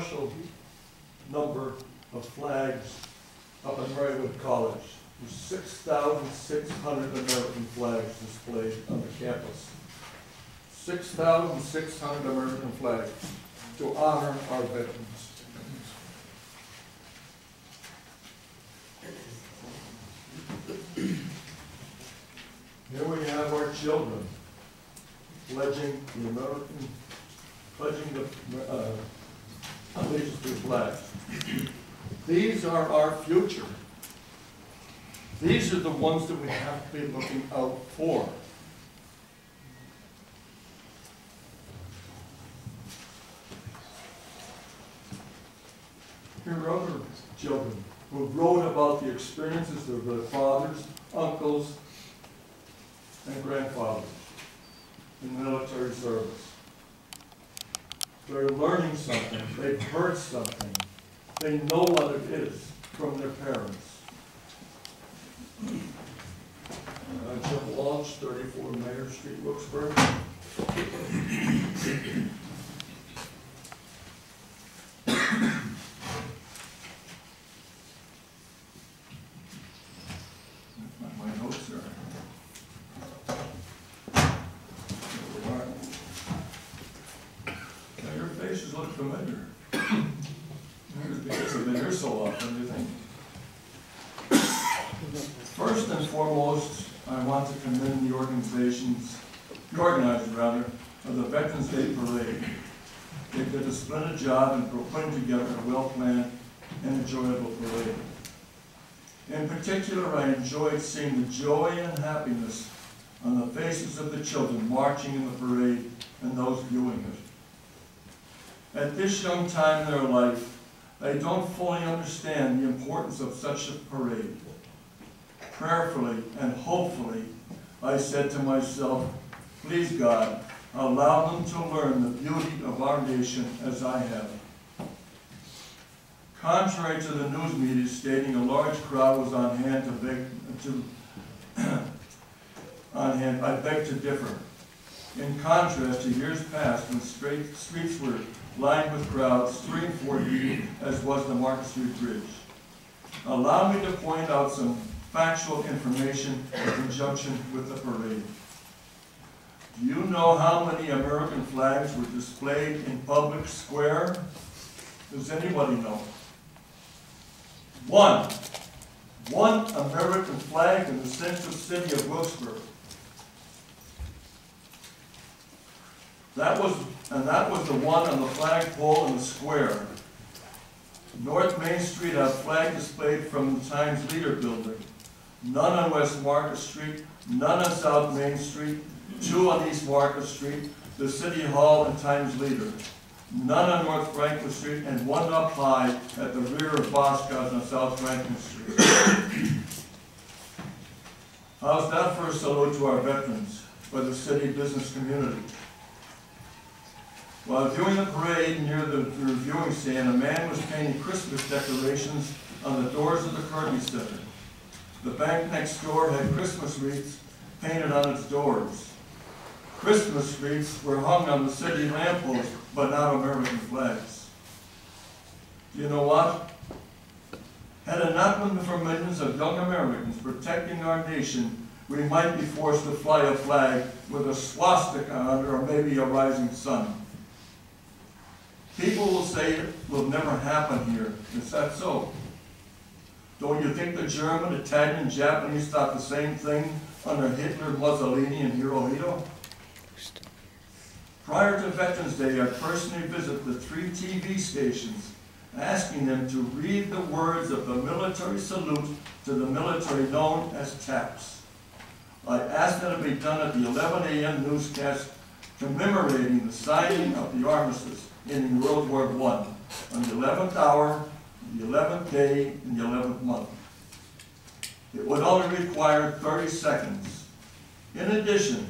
partial number of flags up in Marywood College. There's 6,600 American flags displayed on the campus. 6,600 American flags to honor our veterans. Here we have our children pledging the allegiance to the flag. These are our future. These are the ones that we have to be looking out for. Here are other children who wrote about the experiences of their fathers, uncles, and grandfathers in military service. They're learning something, they've heard something, they know what it is from their parents. Jim Walsh, 34 Mayor Street, Wilkes-Barre. My notes are. Now your faces look familiar. Because I've been here so often, do you think? First and foremost, I want to commend the organizers of the Veterans Day Parade. They did a splendid job in putting together a well-planned and enjoyable parade. In particular, I enjoyed seeing the joy and happiness on the faces of the children marching in the parade and those viewing it. At this young time in their life, they don't fully understand the importance of such a parade. Prayerfully and hopefully, I said to myself, please God, allow them to learn the beauty of our nation as I have. Contrary to the news media stating a large crowd was on hand I beg to differ. In contrast to years past when streets were lined with crowds 3 and 4 deep, as was the Market Street Bridge. Allow me to point out some factual information in conjunction with the parade. Do you know how many American flags were displayed in public square? Does anybody know? One. One American flag in the central city of Wilkes-Barre. That was the one on the flagpole in the square. North Main Street had a flag displayed from the Times Leader building. None on West Market Street, none on South Main Street, 2 on East Market Street, the City Hall and Times Leader. None on North Franklin Street, and 1 up high at the rear of Boscov's on South Franklin Street. How's that for a salute to our veterans by the city business community? While viewing the parade near the reviewing stand, a man was painting Christmas decorations on the doors of the Kirby Center. The bank next door had Christmas wreaths painted on its doors. Christmas wreaths were hung on the city lampposts, but not American flags. Do you know what? Had it not been for millions of young Americans protecting our nation, we might be forced to fly a flag with a swastika on it or maybe a rising sun. People will say it will never happen here. Is that so? Don't you think the German, Italian, and Japanese thought the same thing under Hitler, Mussolini, and Hirohito? Prior to Veterans Day, I personally visited the 3 TV stations, asking them to read the words of the military salute to the military known as TAPS. I asked that it be done at the 11 a.m. newscast commemorating the signing of the armistice in World War I on the 11th hour, the 11th day, and the 11th month. It would only require 30 seconds. In addition,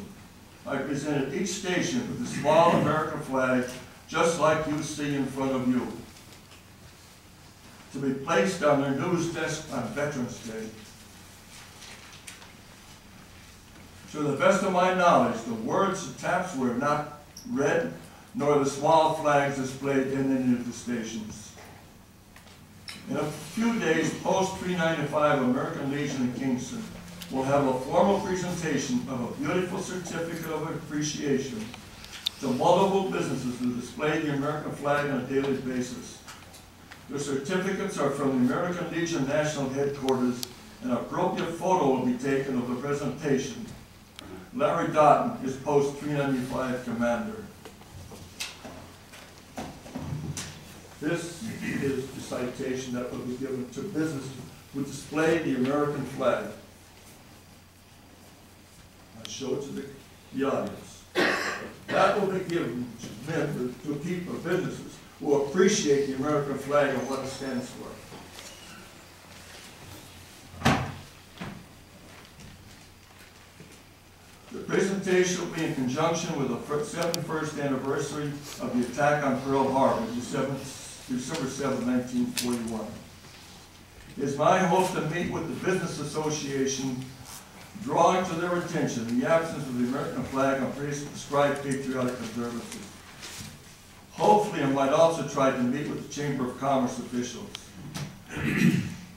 I presented each station with a small American flag, just like you see in front of you, to be placed on their news desk on Veterans Day. To the best of my knowledge, the words of TAPS were not read nor the small flags displayed in any of the stations. In a few days, Post 395 American Legion in Kingston will have a formal presentation of a beautiful certificate of appreciation to multiple businesses who display the American flag on a daily basis. The certificates are from the American Legion National Headquarters. An appropriate photo will be taken of the presentation. Larry Doughton is Post 395 Commander. This is the citation that will be given to businesses who display the American flag. I show it to the audience. That will be given to people, businesses, who appreciate the American flag and what it stands for. The presentation will be in conjunction with the 71st anniversary of the attack on Pearl Harbor, December 7, 1941. It is my hope to meet with the Business Association, drawing to their attention the absence of the American flag on prescribed patriotic observances. Hopefully, I might also try to meet with the Chamber of Commerce officials.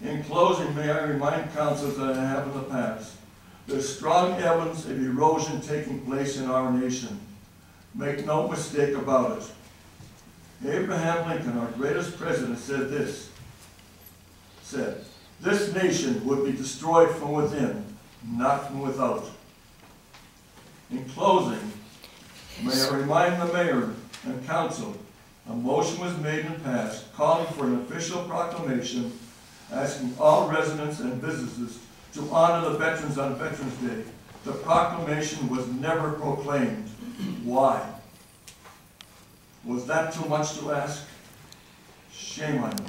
In closing, may I remind councils that I have in the past, there's strong evidence of erosion taking place in our nation. Make no mistake about it. Abraham Lincoln, our greatest president, said this nation would be destroyed from within, not from without. In closing, may I remind the mayor and council, a motion was made and passed calling for an official proclamation asking all residents and businesses to honor the veterans on Veterans Day. The proclamation was never proclaimed. Why? Was that too much to ask? Shame on you.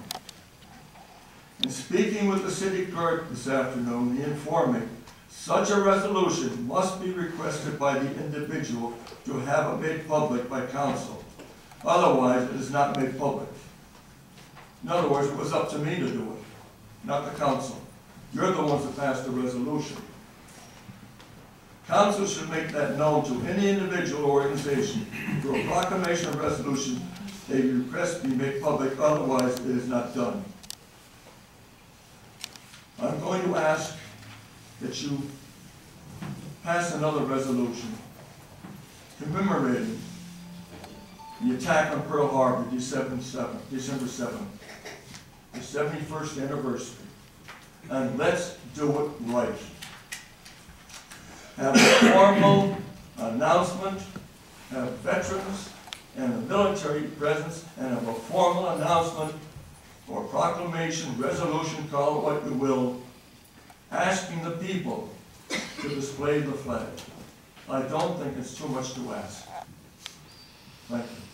In speaking with the city clerk this afternoon, he informed me such a resolution must be requested by the individual to have it made public by council. Otherwise, it is not made public. In other words, it was up to me to do it, not the council. You're the ones that passed the resolution. Council should make that known to any individual or organization. Through a proclamation or resolution, they request be made public, otherwise it is not done. I'm going to ask that you pass another resolution commemorating the attack on Pearl Harbor, December 7th, the 71st anniversary. And let's do it right. Have a formal announcement, have veterans and a military presence, and have a formal announcement or proclamation, resolution, call it what you will, asking the people to display the flag. I don't think it's too much to ask. Thank you.